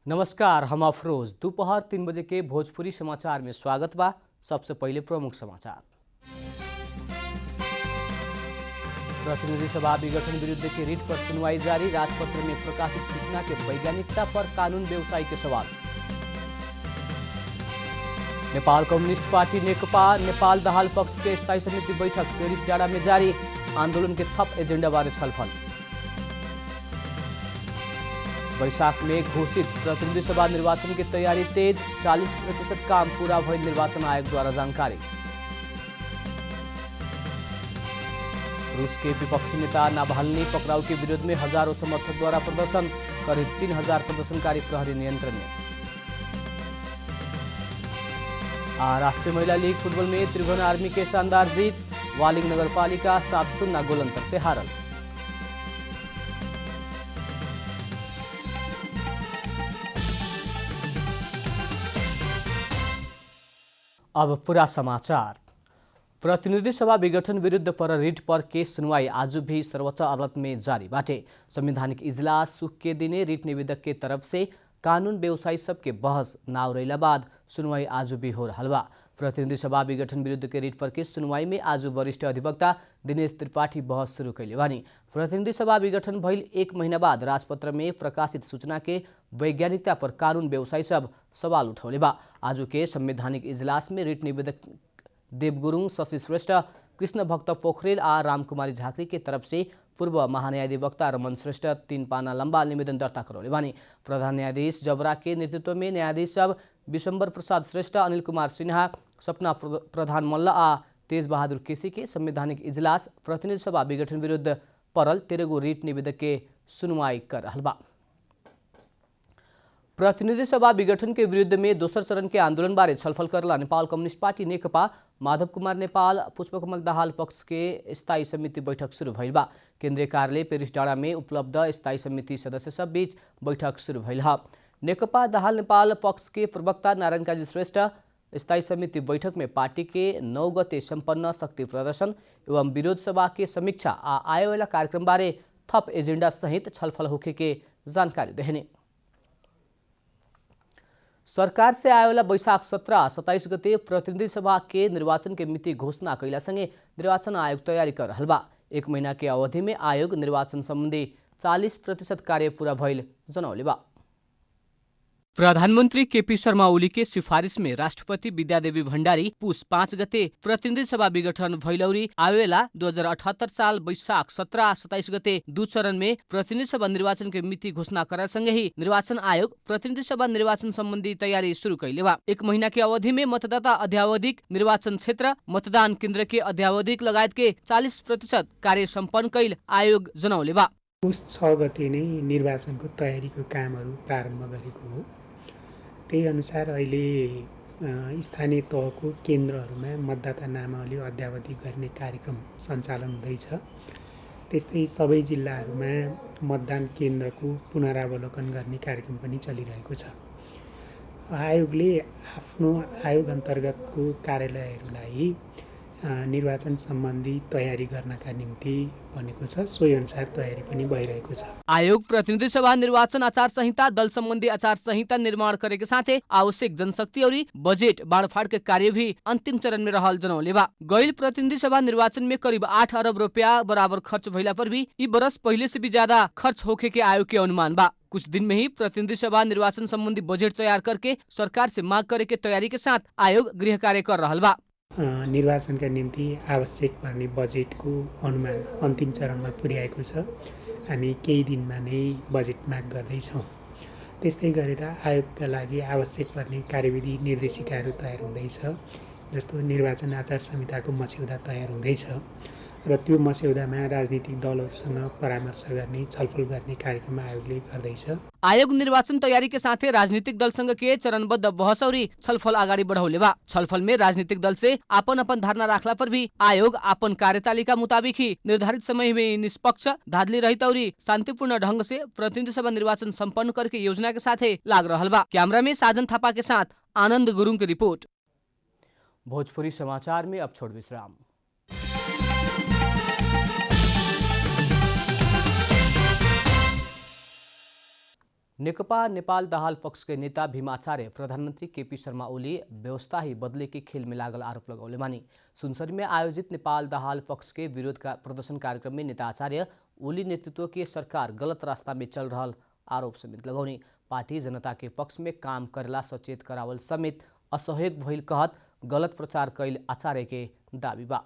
नमस्कार, हम अफरोज। दोपहर 3 बजे के भोजपुरी समाचार में स्वागत बा। सबसे पहले प्रमुख समाचार। प्रतिनिधि सभा विघटन विरुद्ध के रिट पर सुनवाई जारी। राजपत्र में प्रकाशित सूचना के वैज्ञानिकता पर कानून व्यवसायी के सवाल। नेपाल कम्युनिस्ट पार्टी नेकपा नेपाल दाहाल पक्ष के स्थायी समिति बैठक पेरिस डाँडा में जारी। आंदोलन के थप एजेंडा बारे छलफल। वैशाख में घोषित प्रतिनिधि सभा निर्वाचन की तैयारी तेज। 40% काम पूरा भइल निर्वाचन आयोग द्वारा जानकारी। रूस के विपक्षी नेता नाभाल्नी पकड़ाऊ के विरोध में हजारों समर्थक द्वारा प्रदर्शन। करीब 3000 प्रदर्शनकारी प्रहरी नियंत्रण में। राष्ट्रीय महिला लीग फुटबॉल में त्रिभुवन आर्मी के शानदार जीत। वालिङ नगरपालिका 7-0 गोल अंतर से हारल। अब पूरा समाचार। प्रतिनिधि सभा विघटन विरुद्ध पर रिट पर केस सुनवाई आज भी सर्वोच्च अदालत में जारी बाटे। संवैधानिक इजलास सुख के दिने रिट निवेदक के तरफ से कानून व्यवसायी सबके बहस नाव रहिला बाद सुनवाई आज भी हो रहल बा। प्रतिनिधि सभा विघटन विरुद्ध के रिट पर केस सुनवाई में आज वरिष्ठ अधिवक्ता दिनेश त्रिपाठी बहस शुरू कैले बानी। प्रतिनिधि सभा विघटन भइल 1 महीना बाद राजपत्र में प्रकाशित सूचना के वैज्ञानिकता पर कानून व्यवसायी सब सवाल उठौले बा। आज के संवैधानिक इजलास में रिट निवेदक देवगुरुङ, शशि श्रेष्ठ, कृष्ण भक्त पोखरेल आ रामकुमारी झाँक्री के तरफ से पूर्व महान्यायाधिवक्ता रमन श्रेष्ठ 3 पाना लंबा निवेदन दर्ता करौले बानी। प्रधान न्यायाधीश जबरा के नेतृत्व में न्यायाधीश सब विशंबर प्रसाद श्रेष्ठ, अनिल कुमार सिन्हा, सपना प्रधान मल्ल आ तेज बहादुर केसी के संवैधानिक इजलास प्रतिनिधि सभा विघटन विरुद्ध परल 13 गो रिट निवेदक के सुनवाई कर रहल बा। प्रतिनिधि सभा विघटन के विरुद्ध में दोसर चरण के आंदोलन बारे छलफल करला नेपाल कम्युनिस्ट पार्टी नेकपा माधव कुमार नेपाल पुष्पकमल दाहाल पक्ष के स्थायी समिति बैठक शुरू भइल बा। केन्द्रीय कार्यालय पेरिस डाँडा में उपलब्ध स्थायी समिति सदस्य सब बीच बैठक शुरू भइल ह। नेकपा दाहाल नेपाल पक्ष के प्रवक्ता नारायण काजी श्रेष्ठ स्थायी समिति बैठक में पार्टी के 9 गते सम्पन्न शक्ति प्रदर्शन एवं विरोध सभा के समीक्षा आ आए वाला कार्यक्रम बारे थप एजेंडा सहित छलफल होखे के जानकारी देहने। सरकार से आए वाला वैशाख 17-27 गते प्रतिनिधि सभा के निर्वाचन के मिति घोषणा कैला संगे निर्वाचन आयोग तैयारी कर रहल बा। 1 महीना के अवधि में आयोग निर्वाचन संबंधी 40% कार्य पूरा भइल जनौले बा। प्रधानमन्त्री केपी शर्मा ओली के सिफारिश में राष्ट्रपति विद्यादेवी भण्डारी पुस 5 गते प्रतिनिधि सभा विघटन भैलौरी आवेला 2078 साल वैशाख 17-27 गते 2 चरण में प्रतिनिधि सभा निर्वाचन के मिति घोषणा करे संगे ही निर्वाचन आयोग प्रतिनिधि सभा निर्वाचन संबंधी तैयारी शुरू कैले बा। 1 महीना के अवधि में मतदाता अध्यावधिक, निर्वाचन क्षेत्र, मतदान केन्द्र के अध्यावधिक लगायत के 40% कार्य सम्पन्न कैल आयोग जनौले बा। पुस 6 गते नै निर्वाचनको तयारीको कामहरू प्रारम्भ गरेको हो। त्यही अनुसार अहिले स्थानीय तहको केन्द्रहरूमा मतदाता नामावली अद्यावधिक गर्ने कार्यक्रम सञ्चालन हुँदैछ। त्यस्तै सबै जिल्लाहरूमा मतदान केन्द्रको पुनरावलोकन गर्ने कार्यक्रम पनि चलिरहेको छ। आयोगले आफ्नो आयोग अन्तर्गतको कार्यालयहरूलाई निर्वाचन सम्बन्धी तयारी गर्नका निम्ति भनेको छ। सोही अनुसार तयारी पनि भइरहेको छ। आयोग प्रतिनिधि सभा निर्वाचन आचार संहिता, दल सम्बन्धी आचार संहिता निर्माण करे के साथे आवश्यक जनशक्ति और बजेट बाँडफाँड के कार्य भी अंतिम चरण में रहल जनौले बा। गैल प्रतिनिधि सभा निर्वाचन में करीब 8 अरब रुपया बराबर खर्च भइला पर भी ई बरस पहले से भी ज्यादा खर्च होखे के आयोग के अनुमान बा। कुछ दिन में ही प्रतिनिधि सभा निर्वाचन संबंधी बजेट तैयार करके सरकार से मांग करे के तैयारी के साथ आयोग गृह कार्य कर रहल बा। निर्वाचनका निम्ति आवश्यक पर्ने बजेटको अनुमान अन्तिम चरणमा पुर्याएको छ। हामी केही दिनमा नै बजेट माग गर्दैछौँ। त्यस्तै गरेर आयोगका लागि आवश्यक पर्ने कार्यविधि निर्देशिकाहरू तयार हुँदैछ। जस्तो निर्वाचन आचार संहिताको मस्यौदा तयार हुँदैछ र त्यो मस्यौदामा राजनीतिक दलहरूसँग परामर्श गर्ने, छलफल गर्ने कार्यक्रम आयोगले गर्दैछ। आयोग निर्वाचन तैयारी के साथ राजनीतिक दलसँग के चरणबद्ध बहस और छलफल अगाडि बढ़ौले बा। छलफल में राजनीतिक दल से अपन धारणा राखला पर भी आयोग अपन कार्यतालिका मुताबिक ही निर्धारित समय में निष्पक्ष, धांधली रहित और शांतिपूर्ण ढंग से प्रतिनिधि सभा निर्वाचन सम्पन्न करके योजना के साथ लाग रहल बा। कैमरा में साजन थापा के साथ आनंद गुरुङ की रिपोर्ट। भोजपुरी समाचार में अब छोड़ विश्राम। नेकपा नेपाल दाहाल पक्ष के नेता भीमाचार्य प्रधानमंत्री केपी शर्मा ओली व्यवस्था ही बदले के खेल में लागल आरोप लगौले मानी। सुनसरी में आयोजित नेपाल दाहाल पक्ष के विरोध का प्रदर्शन कार्यक्रम में नेता आचार्य ओली नेतृत्व की सरकार गलत रास्ता में चल रहा आरोप समेत लगौनी। पार्टी जनता के पक्ष में काम करेला सचेत करावल समेत असहयोग भइल कहत गलत प्रचार कैल आचार्य के दावी बा।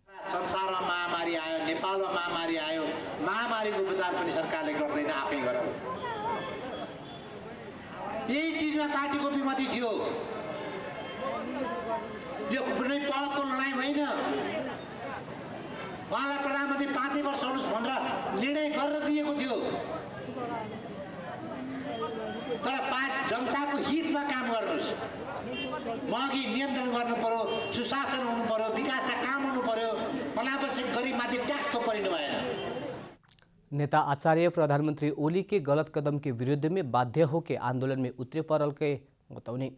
संसारमा महामारी आयो, नेपालमा महामारी आयो, महामारीको उपचार पनि सरकारले गर्दैन, आफै गर। यही चिजमा पार्टीको विमति थियो। यो कुनै पलको लडाइँ होइन। उहाँलाई प्रधानमन्त्री 5 वर्ष हुनुहोस् भनेर निर्णय गरेर दिएको थियो। तर जनताको हितमा काम गर्नुहोस्। महँगी नियन्त्रण गर्नु पर्यो, सुशासन हुनु पर्यो, विकासका काम हुनु पर्यो, अनावश्यक गरिबमाथि ट्याक्स थोपरिनु भएन। नेता आचार्य प्रधानमंत्री ओली के गलत कदम के विरुद्ध में बाध्य होकर आंदोलन में उतरे परल के बतौनी।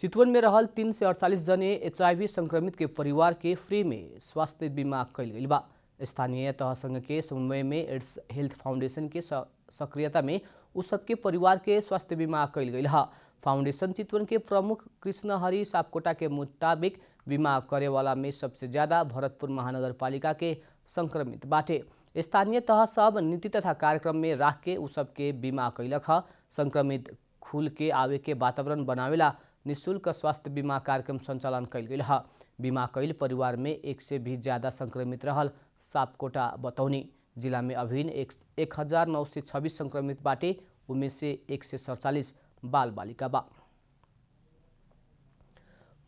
चितवन में रहल 3 से 48 जने HIV संक्रमित के परिवार के फ्री में स्वास्थ्य बीमा कैल गई बा। स्थानीय तह संघ के समन्वय में एड्स हेल्थ फाउंडेशन के सक्रियता में उस सबके परिवार के स्वास्थ्य बीमा कैल गई है। फाउंडेशन चितवन के प्रमुख कृष्ण हरि सापकोटा के मुताबिक बीमा करे वाला में सबसे ज्यादा भरतपुर महानगर पालिका के संक्रमित बाटे। स्थानीय तह सब नीति तथा कार्यक्रम में राख के उ सबके बीमा कैलक है। संक्रमित खुल के आवे के वातावरण बनावेला निःशुल्क स्वास्थ्य बीमा कार्यक्रम संचालन कैल गई है। बीमा कैल परिवार में 1 से भी ज्यादा संक्रमित रहल सापकोटा बतौनी। जिला में अभिन 1926 संक्रमित बाटे, उनमें से 147 बाल बालिका बा।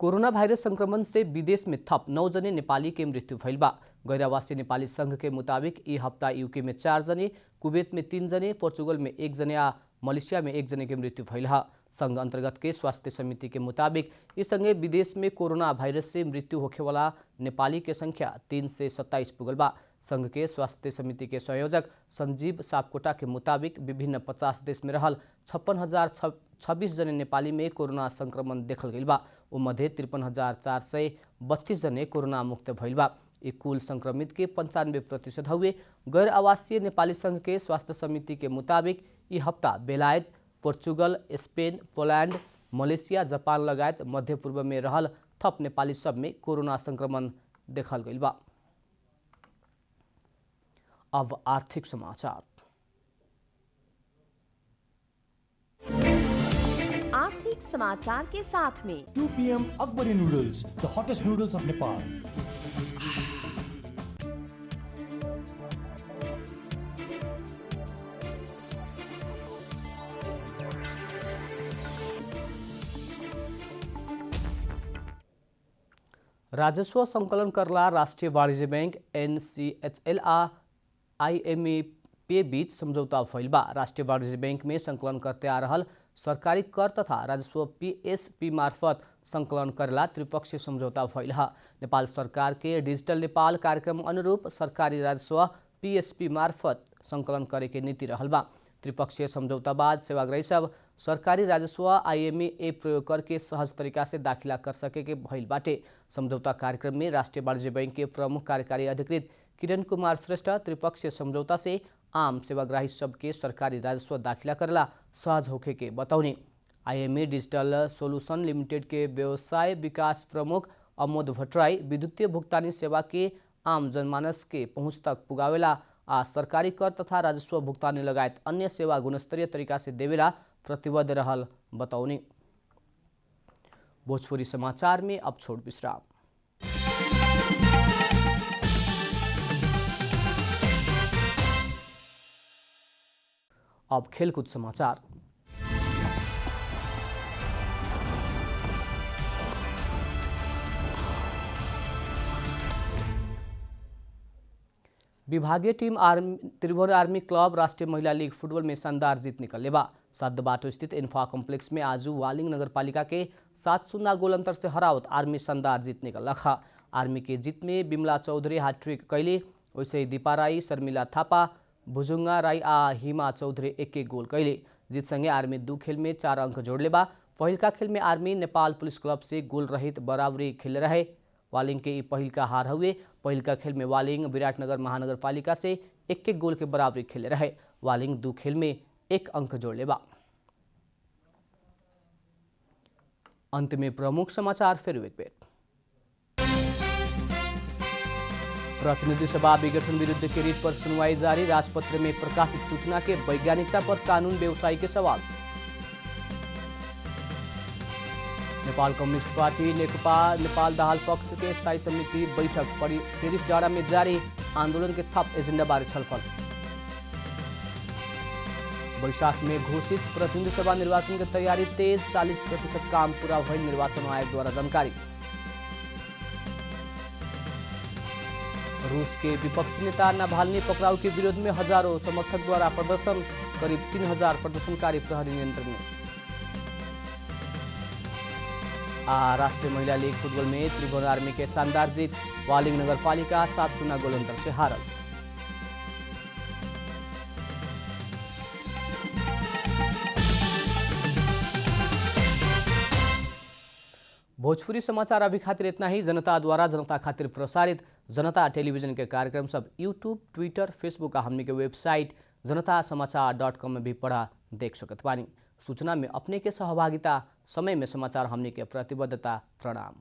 कोरोना वायरस संक्रमण से विदेश में थप 9 जने नेपाली के मृत्यु भइल बा। गैरावासी नेपाली संघ के मुताबिक ई हफ्ता यूके में 4 जने, कुवैत में 3 जने, पोर्चुगल में 1 जने आ मलेशिया में 1 जने के मृत्यु भइल है। संघ अंतर्गत के स्वास्थ्य समिति के मुताबिक इस संगे विदेश में कोरोना वायरस से मृत्यु होखे वाला नेपाली के संख्या 3 से 27 पुगल बा। संघ के स्वास्थ्य समिति के संयोजक संजीव सापकोटा के मुताबिक विभिन्न 50 देश में रहल 56,026 जने नेपाली में कोरोना संक्रमण देखल गई बा। मध्य 53,432 जने कोरोना मुक्त भइल बा। ये कुल संक्रमित के 95% हुए। गैर आवासीय नेपाली संघ के स्वास्थ्य समिति के मुताबिक ये हफ्ता बेलायत, Portugal, Spain, Poland, Malaysia, Japan लगायत मध्य पूर्व में रहल थप नेपाली सब में कोरोना संक्रमण देखल गई बा। अब आर्थिक समाचार। आर्थिक समाचार के साथ में 2 PM Akbari noodles, the hottest noodles of Nepal. राजस्व संकलन करला राष्ट्रीय वाणिज्य बैंक NCHL आ IMF बीच समझौता भइल बा। राष्ट्रीय वाणिज्य बैंक में संकलन करते आ रहल सरकारी कर तथा राजस्व PSP मार्फत संकलन करेला त्रिपक्षीय समझौता भइल है। नेपाल सरकार के डिजिटल नेपाल कार्यक्रम अनुरूप सरकारी राजस्व PSP मार्फत संकलन करे के नीति रहल बा। त्रिपक्षीय समझौता बाद सेवाग्राही सब सरकारी राजस्व IMA प्रयोग करके सहज तरीका से दाखिला कर सके के भइल बाटे। समझौता कार्यक्रम में राष्ट्रीय वाणिज्य बैंक के प्रमुख कार्यकारी अधिकृत किरण कुमार श्रेष्ठ त्रिपक्षीय समझौता से आम सेवाग्राही सबके सरकारी राजस्व दाखिला करेला सहज होखे के बतौनी। IMA डिजिटल सोल्यूशन लिमिटेड के व्यवसाय विकास प्रमुख अमोद भट्टराई विद्युतीय भुगतानी सेवा के आम जनमानस के पहुँच तक पुगावेला आ सरकारी कर तथा राजस्व भुगतानी लगायत अन्य सेवा गुणस्तरीय तरीका से देवेला प्रतिबद्ध रहल बतौनी। भोजपुरी समाचार में अब छोट विश्राम। अब खेलकूद समाचार। विभागीय टीम त्रिभुवन आर्मी क्लब राष्ट्रीय महिला लीग फुटबॉल में शानदार जीत निकलने बा। सातबाटो स्थित इन्फा कॉम्प्लेक्स में आज वालिंग नगरपालिका के 7-0 गोल अंतर से हरावत आर्मी शानदार जीत निकलक। आर्मी के जीत में बिमला चौधरी हैट्रिक कैले, वैसे ही दीपा राई, शर्मिला थापा, भुजुंगा राई आ हिमा चौधरी 1-1 गोल कैले। जीत संगे आर्मी 2 खेल में 4 अंक जोड़ले बा। पहिलका खेल में आर्मी नेपाल पुलिस क्लब से गोल रहित बराबरी खेल रहे। वालिंग के पहिलका हार हुए। पहिलका खेल में वालिंग विराटनगर महानगरपालिका से एक गोल के बराबरी खेले रहे। वालिंग 2 खेल में 1 अंक जोड़ लेबा। अंत में प्रमुख समाचार फिर एक बेर। प्रतिनिधि सभा विघटन विरुद्ध के रिट पर सुनवाई जारी। राजपत्र में प्रकाशित सूचना के वैज्ञानिकता पर कानून व्यवसायी के सवाल। नेपाल कम्युनिस्ट पार्टी नेकपा नेपाल दाहाल पक्ष के स्थायी समिति बैठक पेरिस डाँडा में जारी। आंदोलन के थप एजेंडा बारे छलफल। वैशाख में घोषित प्रतिनिधि सभा निर्वाचन की तैयारी तेज। 40% काम पूरा भइल निर्वाचन आयोग द्वारा जानकारी। रूस के विपक्षी नेता नाभाल्नी पकड़ाव के विरोध में हजारों समर्थक द्वारा प्रदर्शन। करीब 3000 प्रदर्शनकारी प्रहरी नियंत्रण में। राष्ट्रीय महिला लीग फुटबॉल में त्रिभुवन आर्मी के शानदार जीत। वालिंग नगरपालिका 7-0 गोल अंतर से हारल। भोजपुरी समाचार अभी खातिर इतना ही। जनता द्वारा जनता खातिर प्रसारित जनता टेलीविजन के कार्यक्रम सब यूट्यूब, ट्विटर, फेसबुक और हमने के वेबसाइट जनतासमाचार.com में भी पढ़ा देख सकत बानी। सूचना में अपने के सहभागिता, समय में समाचार हमने के प्रतिबद्धता। प्रणाम।